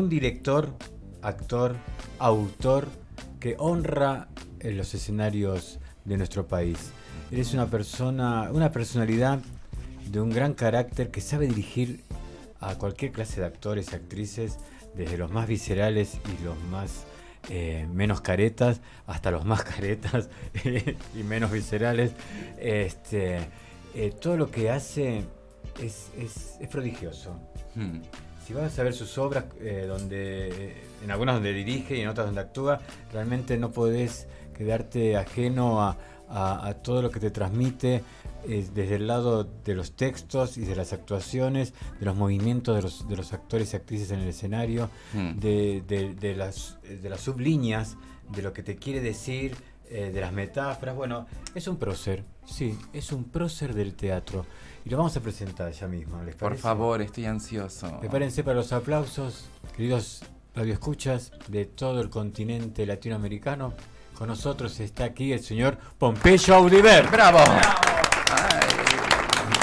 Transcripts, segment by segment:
un director, actor, autor que honra en los escenarios de nuestro país. Eres una personalidad de un gran carácter que sabe dirigir a cualquier clase de actores y actrices, desde los más viscerales y los más menos caretas hasta los más caretas y menos viscerales. Todo lo que hace es prodigioso. Si vas a ver sus obras, en algunas donde dirige y en otras donde actúa, realmente no podés quedarte ajeno a todo lo que te transmite, desde el lado de los textos y de las actuaciones, de los movimientos de los actores y actrices en el escenario, de las sublíneas, de lo que te quiere decir, de las metáforas. Bueno, es un prócer, sí, es un prócer del teatro. Y lo vamos a presentar ya mismo, ¿les parece? Por favor, estoy ansioso. Prepárense para los aplausos, queridos radioescuchas de todo el continente latinoamericano. Con nosotros está aquí el señor Pompeyo Audiver. ¡Bravo!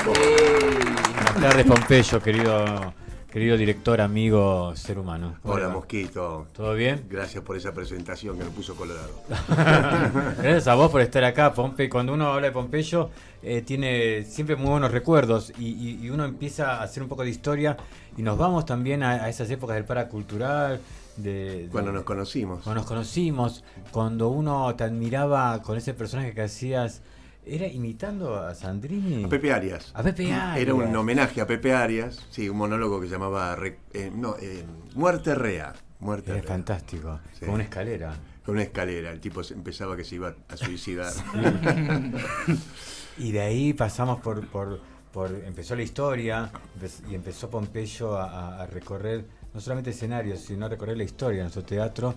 Buenas tardes, Pompeyo, querido director, amigo, ser humano. Hola, Mosquito. ¿Todo bien? Gracias por esa presentación que me puso colorado. Gracias a vos por estar acá, Pompe. Cuando uno habla de Pompeyo, tiene siempre muy buenos recuerdos y uno empieza a hacer un poco de historia y nos vamos también a esas épocas del paracultural. Cuando nos conocimos. Cuando uno te admiraba con ese personaje que hacías. ¿Era imitando a Sandrini? A Pepe Arias. A Pepe Arias. Era un homenaje a Pepe Arias, sí, un monólogo que llamaba Muerte Rea. Era fantástico, sí. Con una escalera. Con una escalera, el tipo empezaba que se iba a suicidar. Y de ahí pasamos por empezó la historia y empezó Pompeyo a recorrer no solamente escenarios, sino a recorrer la historia de nuestro teatro.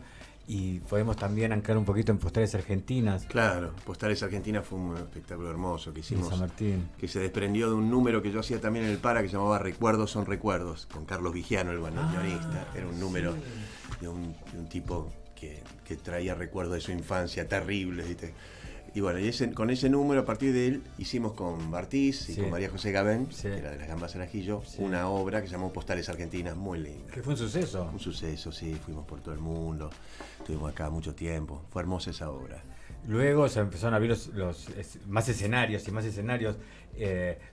Y podemos también anclar un poquito en Postales Argentinas. Claro, Postales Argentinas fue un espectáculo hermoso que hicimos. En San Martín. Que se desprendió de un número que yo hacía también en el Para, que se llamaba Recuerdos son Recuerdos, con Carlos Vigiano, el bandoneonista. Era un número de un tipo que traía recuerdos de su infancia terribles, ¿viste? Y bueno, con ese número, a partir de él, hicimos con Bartiz y con María José Gabén, que era de las Gambas en Ajillo, una obra que se llamó Postales Argentinas, muy linda. ¿Que fue un suceso? Un suceso, sí, fuimos por todo el mundo, estuvimos acá mucho tiempo, fue hermosa esa obra. Luego se empezaron a abrir los más escenarios,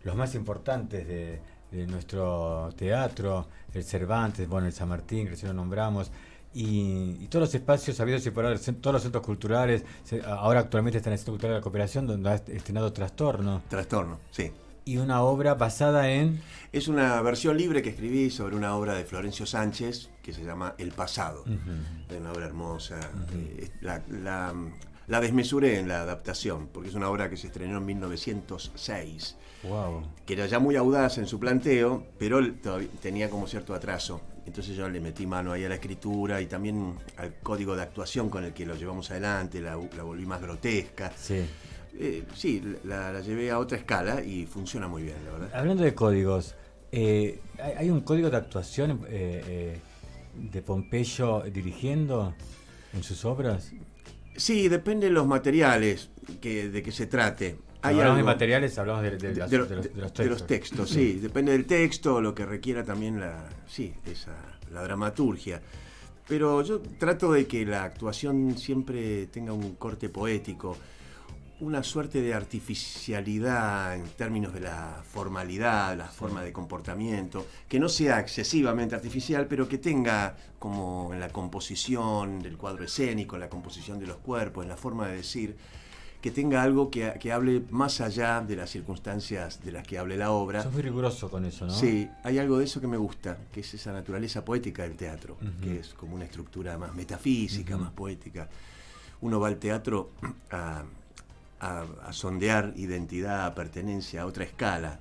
los más importantes de nuestro teatro, el Cervantes, el San Martín, que recién lo nombramos. Y todos los espacios habidos y por haber, todos los centros culturales, ahora actualmente está en el Centro Cultural de la Cooperación, donde ha estrenado Trastorno. Trastorno, sí. Y una obra basada en... Es una versión libre que escribí sobre una obra de Florencio Sánchez, que se llama El Pasado. Es una obra hermosa. La desmesuré en la adaptación, porque es una obra que se estrenó en 1906. Wow. Que era ya muy audaz en su planteo, pero todavía tenía como cierto atraso. Entonces yo le metí mano ahí a la escritura y también al código de actuación con el que lo llevamos adelante, la volví más grotesca. Sí. La llevé a otra escala y funciona muy bien, la verdad. Hablando de códigos, ¿hay un código de actuación de Pompeyo dirigiendo en sus obras? Sí, depende de los materiales de que se trate. Hablamos de materiales, hablamos de los textos. De los textos, sí. Depende del texto, lo que requiera también la dramaturgia. Pero yo trato de que la actuación siempre tenga un corte poético, una suerte de artificialidad en términos de la formalidad, la forma de comportamiento, que no sea excesivamente artificial, pero que tenga, como en la composición del cuadro escénico, en la composición de los cuerpos, en la forma de decir, que tenga algo que hable más allá de las circunstancias de las que hable la obra. Sos muy riguroso con eso, ¿no? Sí, hay algo de eso que me gusta, que es esa naturaleza poética del teatro, que es como una estructura más metafísica, más poética. Uno va al teatro a sondear identidad, pertenencia a otra escala,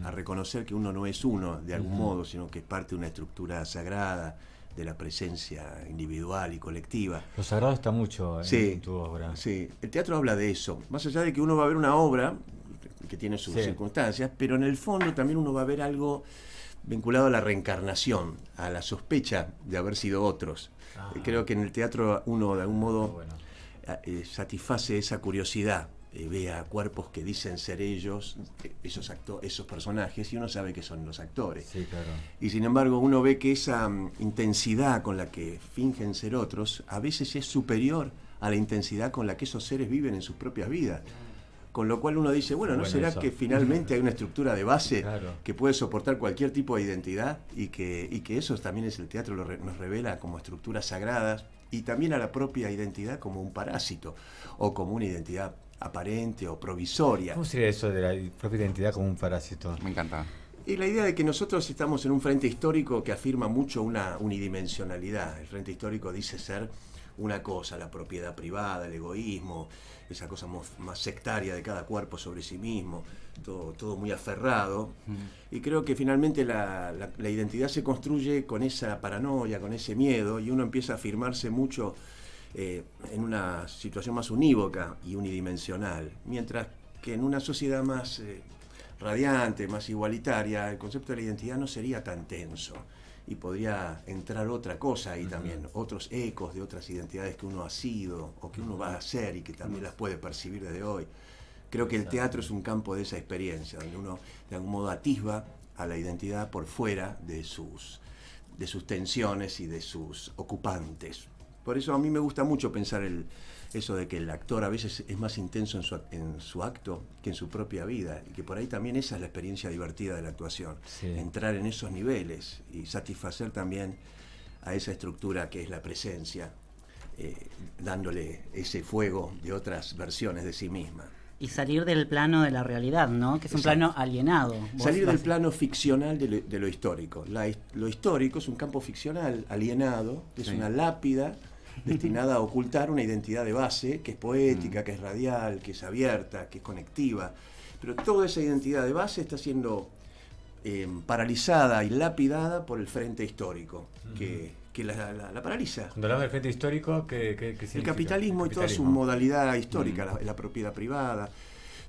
a reconocer que uno no es uno de algún modo, sino que es parte de una estructura sagrada, de la presencia individual y colectiva. Lo sagrado está mucho en tu obra. Sí, el teatro habla de eso. Más allá de que uno va a ver una obra que tiene sus circunstancias, pero en el fondo también uno va a ver algo vinculado a la reencarnación, a la sospecha de haber sido otros. Creo que en el teatro uno de algún modo satisface esa curiosidad vea cuerpos que dicen ser ellos, esos personajes, y uno sabe que son los actores. Sí, claro. Y sin embargo uno ve que esa intensidad con la que fingen ser otros a veces es superior a la intensidad con la que esos seres viven en sus propias vidas. Con lo cual uno dice, bueno, ¿no será eso. que finalmente hay una estructura de base Claro. que puede soportar cualquier tipo de identidad y que eso también es el teatro, nos revela como estructuras sagradas y también a la propia identidad como un parásito o como una identidad aparente o provisoria? ¿Cómo sería eso de la propia identidad como un parásito? Me encanta. Y la idea de que nosotros estamos en un frente histórico que afirma mucho una unidimensionalidad. El frente histórico dice ser una cosa, la propiedad privada, el egoísmo, esa cosa más sectaria de cada cuerpo sobre sí mismo, todo muy aferrado. Y creo que finalmente la identidad se construye con esa paranoia, con ese miedo, y uno empieza a afirmarse mucho en una situación más unívoca y unidimensional, mientras que en una sociedad más radiante, más igualitaria, el concepto de la identidad no sería tan tenso y podría entrar otra cosa ahí también, otros ecos de otras identidades que uno ha sido o que uno va a ser y que también las puede percibir desde hoy. Creo que el teatro es un campo de esa experiencia, donde uno de algún modo atisba a la identidad por fuera de sus tensiones y de sus ocupantes. Por eso a mí me gusta mucho pensar eso de que el actor a veces es más intenso en su acto que en su propia vida, y que por ahí también esa es la experiencia divertida de la actuación, entrar en esos niveles y satisfacer también a esa estructura que es la presencia, dándole ese fuego de otras versiones de sí misma. Y salir del plano de la realidad, ¿no? Que es un plano alienado. Salir del plano ficcional de lo histórico. Lo histórico es un campo ficcional, alienado, es una lápida destinada a ocultar una identidad de base, que es poética, que es radial, que es abierta, que es conectiva. Pero toda esa identidad de base está siendo paralizada y lapidada por el frente histórico, que la paraliza. Cuando hablamos del frente histórico, ¿qué significa? El capitalismo y toda su modalidad histórica, la propiedad privada,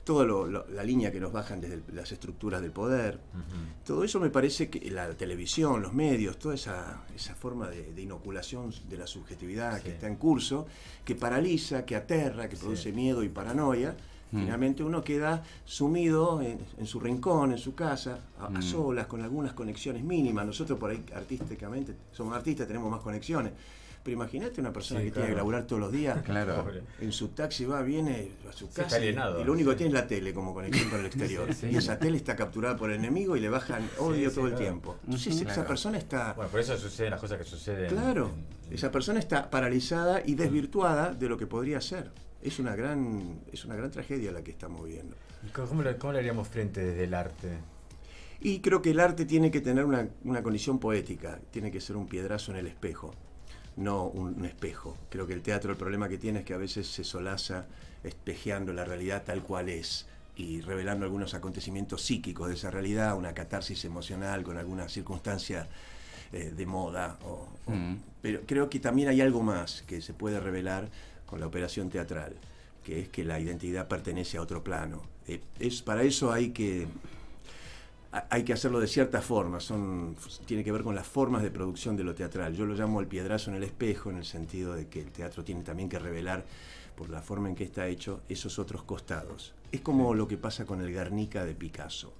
toda la línea que nos bajan desde las estructuras del poder, todo eso me parece que la televisión, los medios, toda esa forma de inoculación de la subjetividad que está en curso, que paraliza, que aterra, que produce miedo y paranoia. Finalmente uno queda sumido en su rincón, en su casa, a solas, con algunas conexiones mínimas. Nosotros por ahí artísticamente somos artistas, tenemos más conexiones. Pero imagínate una persona que tiene que laburar todos los días, en su taxi viene a su casa alienado, y lo único que tiene es la tele como conexión con el exterior. Y esa tele está capturada por el enemigo y le bajan odio todo el tiempo. Entonces esa persona está... Bueno, por eso suceden las cosas que suceden. Claro, esa persona está paralizada y desvirtuada de lo que podría ser. Es una gran tragedia la que estamos viendo. ¿Y cómo le haríamos frente desde el arte? Y creo que el arte tiene que tener una condición poética, tiene que ser un piedrazo en el espejo, no un espejo. Creo que el teatro, el problema que tiene es que a veces se solaza espejeando la realidad tal cual es y revelando algunos acontecimientos psíquicos de esa realidad, una catarsis emocional con alguna circunstancia de moda. Pero creo que también hay algo más que se puede revelar con la operación teatral, que es que la identidad pertenece a otro plano. Para eso hay que hacerlo de cierta forma, tiene que ver con las formas de producción de lo teatral. Yo lo llamo el piedrazo en el espejo, en el sentido de que el teatro tiene también que revelar, por la forma en que está hecho, esos otros costados. Es como lo que pasa con el Guernica de Picasso,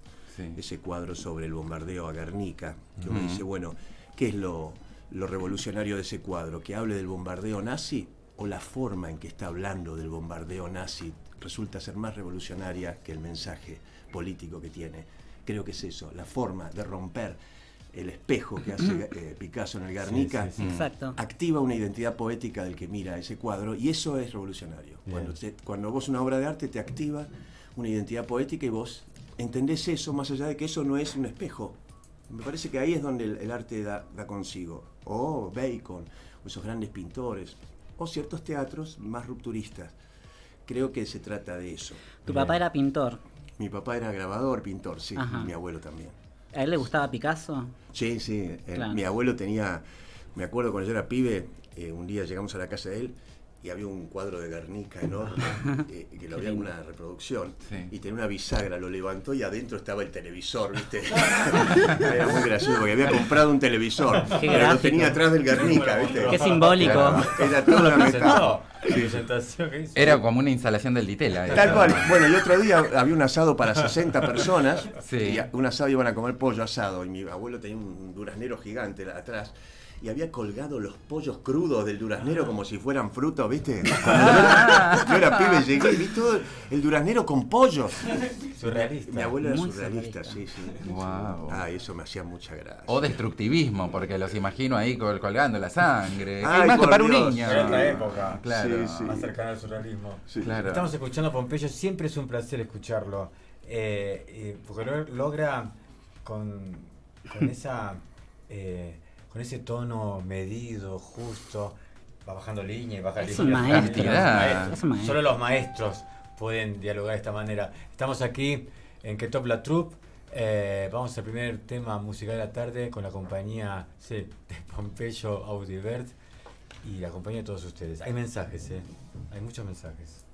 ese cuadro sobre el bombardeo a Guernica, que uno dice, bueno, ¿qué es lo revolucionario de ese cuadro? ¿Que hable del bombardeo nazi? ¿O la forma en que está hablando del bombardeo nazi resulta ser más revolucionaria que el mensaje político que tiene? Creo que es eso, la forma de romper el espejo que hace Picasso en el Guernica, activa una identidad poética del que mira ese cuadro, y eso es revolucionario. Cuando vos una obra de arte te activa una identidad poética y vos entendés eso, más allá de que eso no es un espejo. Me parece que ahí es donde el arte da consigo. O Bacon, o esos grandes pintores, o ciertos teatros más rupturistas. Creo que se trata de eso. ¿Tu papá era pintor? Mi papá era grabador, pintor, sí. Y mi abuelo también. ¿A él le gustaba Picasso? Sí. Mi abuelo tenía... Me acuerdo cuando yo era pibe, un día llegamos a la casa de él y había un cuadro de Guernica enorme, que lo había en una reproducción, Sí. y tenía una bisagra, lo levantó y adentro estaba el televisor, ¿viste? Era muy gracioso, porque había comprado un televisor, pero lo gráfico. tenía atrás del Guernica, ¿viste? Qué simbólico. Claro. Era toda una metáfora. La presentación que hizo. Era como una instalación del Ditela. Tal cual. Bueno, y otro día había un asado para 60 personas, Sí. y un asado iban a comer pollo asado, y mi abuelo tenía un duraznero gigante atrás, y había colgado los pollos crudos del duraznero como si fueran frutos, ¿viste? Yo era pibe, llegué y vi todo el duraznero con pollo. Surrealista. Mi abuelo era Muy surrealista, surrealista. sí. Wow. Ah, eso me hacía mucha gracia. O destructivismo, porque los imagino ahí colgando la sangre. Ay, Qué imagen por para un Dios. niño. Era otra época. Claro. Sí, sí. Más cercana al surrealismo. Sí. Claro. Estamos escuchando a Pompeyo, siempre es un placer escucharlo, porque logra con esa con ese tono medido, justo, va bajando línea y baja Es línea. un maestro. Cantidad. Es un maestro. Solo los maestros pueden dialogar de esta manera. Estamos aquí en Que Top La Troupe. Vamos al primer tema musical de la tarde con la compañía de Pompeyo Audibert y la compañía de todos ustedes. Hay mensajes, hay muchos mensajes.